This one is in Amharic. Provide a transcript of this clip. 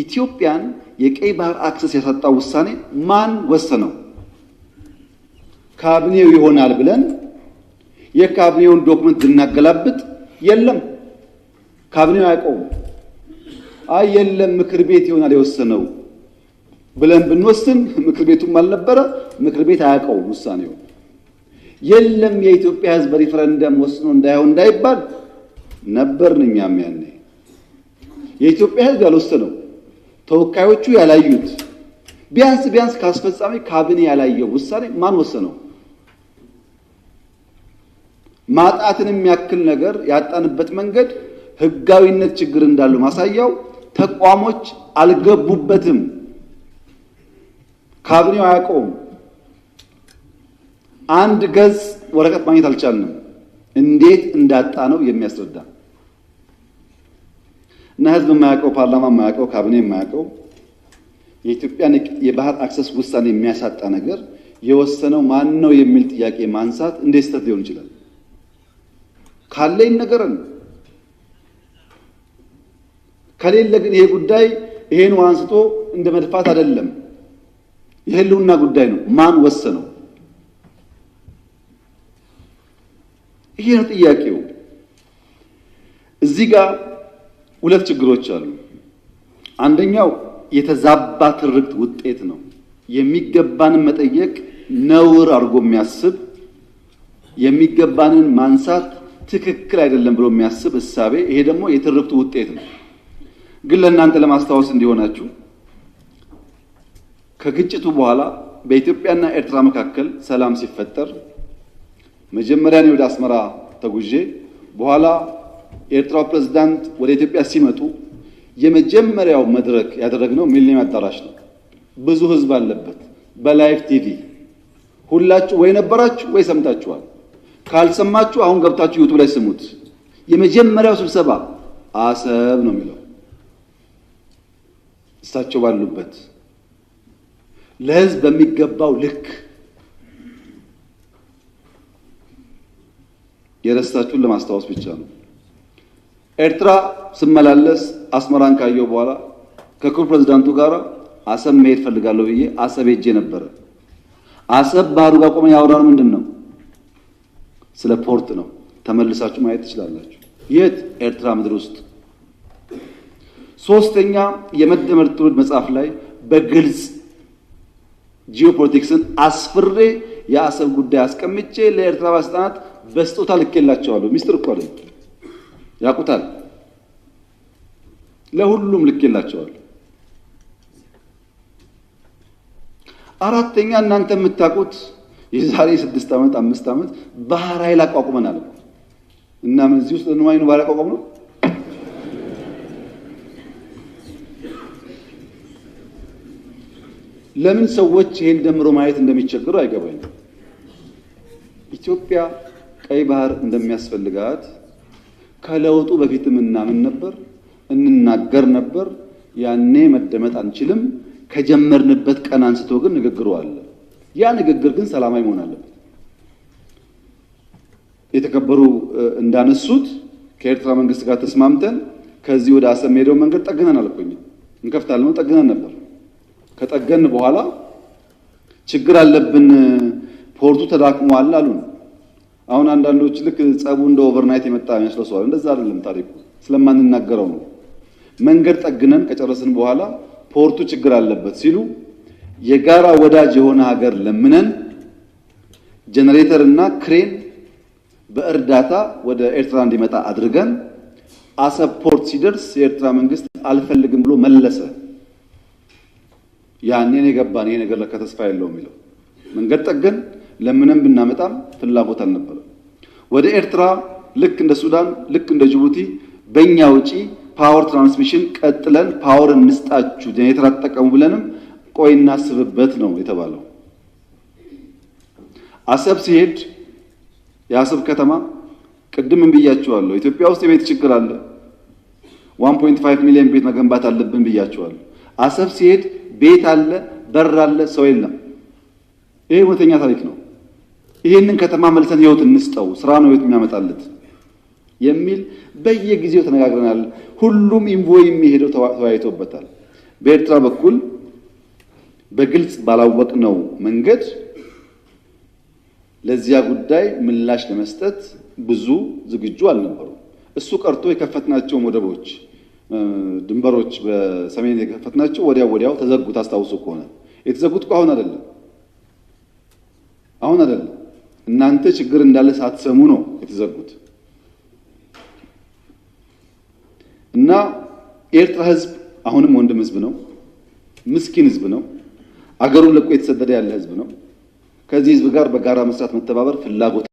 ኢትዮጵያን የቀይ ባህር አክሰስ ያሳጣው ውሳኔ ማን ወሰነው? ካቢኔው ይሆናል ብለን የካቢኔውን ዶክመንት እናገላብጥ የለም ካቢኔው አያውቀውም። አይ የለም ምክር ቤት ይሆናል የወሰነው ብለን ብንወስን ምክር ቤቱም አልነበረ፣ ምክር ቤት አያውቀውም ውሳኔው። የለም የኢትዮጵያ ሕዝብ ሪፈረንደም ወስኖ እንዳይባል ነበርን እኛም ያኔ። የኢትዮጵያ ሕዝብ ያልወሰነው ተወካዮቹ ያላዩት ቢያንስ ካስፈጻሚ ካቢኔ ያላየው ውሳኔ ማን ወሰነው? ማጣትንም ያክል ነገር ያጣንበት መንገድ ህጋዊነት ችግር እንዳለው ማሳያው ተቋሞች አልገቡበትም። ካቢኔው አያውቀውም። አንድ ገጽ ወረቀት ማግኘት አልቻልንም። እንዴት እንዳጣ ነው የሚያስረዳ እና ህዝብ የማያውቀው ፓርላማ የማያውቀው ካቢኔ የማያውቀው የኢትዮጵያን የባህር አክሰስ ውሳኔ የሚያሳጣ ነገር የወሰነው ማን ነው የሚል ጥያቄ ማንሳት እንዴት ስህተት ሊሆን ይችላል? ካለኝ ነገርን ከሌለ ግን ይሄ ጉዳይ ይሄን አንስቶ እንደ መድፋት አይደለም፣ የህልውና ጉዳይ ነው። ማን ወሰነው? ይሄ ነው ጥያቄው። እዚህ ጋር ሁለት ችግሮች አሉ። አንደኛው የተዛባ ትርክት ውጤት ነው። የሚገባንን መጠየቅ ነውር አድርጎ የሚያስብ የሚገባንን ማንሳት ትክክል አይደለም ብሎ የሚያስብ እሳቤ፣ ይሄ ደግሞ የትርክቱ ውጤት ነው። ግን ለእናንተ ለማስታወስ እንዲሆናችሁ ከግጭቱ በኋላ በኢትዮጵያና ኤርትራ መካከል ሰላም ሲፈጠር መጀመሪያ ነው ወደ አስመራ ተጉዤ በኋላ የኤርትራው ፕሬዝዳንት ወደ ኢትዮጵያ ሲመጡ የመጀመሪያው መድረክ ያደረግነው ሚሊኒየም አዳራሽ ነው። ብዙ ህዝብ አለበት። በላይቭ ቲቪ ሁላችሁ ወይ ነበራችሁ ወይ ሰምታችኋል። ካልሰማችሁ አሁን ገብታችሁ ዩቲዩብ ላይ ስሙት። የመጀመሪያው ስብሰባ አሰብ ነው የሚለው እሳቸው ባሉበት ለህዝብ በሚገባው ልክ የረሳችሁን ለማስታወስ ብቻ ነው። ኤርትራ ስመላለስ አስመራን ካየው በኋላ ከክቡር ፕሬዝዳንቱ ጋር አሰብ መሄድ ፈልጋለሁ ብዬ አሰብ ሄጄ ነበር። አሰብ ባህሩ ጋር ቆመን ያወራነው ምንድነው? ስለ ፖርት ነው። ተመልሳችሁ ማየት ትችላላችሁ። የት? ኤርትራ ምድር ውስጥ። ሶስተኛ የመደመር ትውልድ መጽሐፍ ላይ በግልጽ ጂኦፖለቲክስን አስፍሬ የአሰብ ጉዳይ አስቀምጬ ለኤርትራ ባለስልጣናት በስጦታ ልኬላቸዋለሁ። ሚስጥር እኮ አይደል፣ ያውቁታል። ለሁሉም ልኬላቸዋለሁ። አራተኛ እናንተ የምታውቁት የዛሬ 6 ዓመት 5 ዓመት ባህር ኃይል አቋቁመናል እና ምን እዚህ ውስጥ ነው ማይኑ ባህር አቋቁመን ነው? ለምን ሰዎች ይሄን ደምሮ ማየት እንደሚቸገሩ አይገባኝም። ኢትዮጵያ ቀይ ባህር እንደሚያስፈልጋት ከለውጡ በፊትም እናምን ነበር፣ እንናገር ነበር። ያኔ መደመጥ አንችልም። ከጀመርንበት ቀን አንስቶ ግን ንግግሩ አለ። ያ ንግግር ግን ሰላማዊ መሆን አለበት። የተከበሩ እንዳነሱት ከኤርትራ መንግስት ጋር ተስማምተን ከዚህ ወደ አሰብ ሄደው መንገድ ጠግነናል እኮ እኛ እንከፍታለን ጠግነን ነበር። ከጠገን በኋላ ችግር አለብን፣ ፖርቱ ተዳክሟል አሉን። አሁን አንዳንዶች ልክ ጸቡ እንደ ኦቨርናይት የመጣ ያስለሰዋል። እንደዛ አይደለም ታሪኩ፣ ስለማንናገረው ነው። መንገድ ጠግነን ከጨረስን በኋላ ፖርቱ ችግር አለበት ሲሉ የጋራ ወዳጅ የሆነ ሀገር ለምነን ጄኔሬተር እና ክሬን በእርዳታ ወደ ኤርትራ እንዲመጣ አድርገን አሰብ ፖርት ሲደርስ የኤርትራ መንግስት አልፈልግም ብሎ መለሰ። ያኔን የገባን ይሄ ነገር ለካ ተስፋ የለውም የሚለው መንገድ ጠገን ለምንም ብናመጣም ፍላጎት አልነበረም። ወደ ኤርትራ ልክ እንደ ሱዳን ልክ እንደ ጅቡቲ በእኛ ውጪ ፓወር ትራንስሚሽን ቀጥለን ፓወር እንስጣችሁ ጄኔሬተር አትጠቀሙ ብለንም ቆይ እናስብበት ነው የተባለው። አሰብ ሲሄድ የአሰብ ከተማ ቅድም ብያችኋለሁ፣ ኢትዮጵያ ውስጥ የቤት ችግር አለ። 1.5 ሚሊዮን ቤት መገንባት አለብን ብያችኋለሁ። አሰብ ሲሄድ ቤት አለ፣ በር አለ፣ ሰው የለም። ይሄ እውነተኛ ታሪክ ነው። ይሄንን ከተማ መልሰን ህይወት እንስጠው፣ ስራ ነው ህይወት የሚያመጣለት የሚል በየጊዜው ተነጋግረናል። ሁሉም ኢንቮይ የሚሄደው ተወያይቶበታል። በኤርትራ በኩል በግልጽ ባላወቅነው መንገድ ለዚያ ጉዳይ ምላሽ ለመስጠት ብዙ ዝግጁ አልነበሩም። እሱ ቀርቶ የከፈትናቸው ወደቦች፣ ድንበሮች በሰሜን የከፈትናቸው ወዲያው ተዘጉ። ታስታውሱ ከሆነ የተዘጉት አሁን አይደለም። እናንተ ችግር እንዳለ ሳትሰሙ ነው የተዘጉት። እና የኤርትራ ህዝብ አሁንም ወንድም ህዝብ ነው፣ ምስኪን ህዝብ ነው፣ አገሩን ለቆ የተሰደደ ያለ ህዝብ ነው። ከዚህ ህዝብ ጋር በጋራ መስራት መተባበር ፍላጎት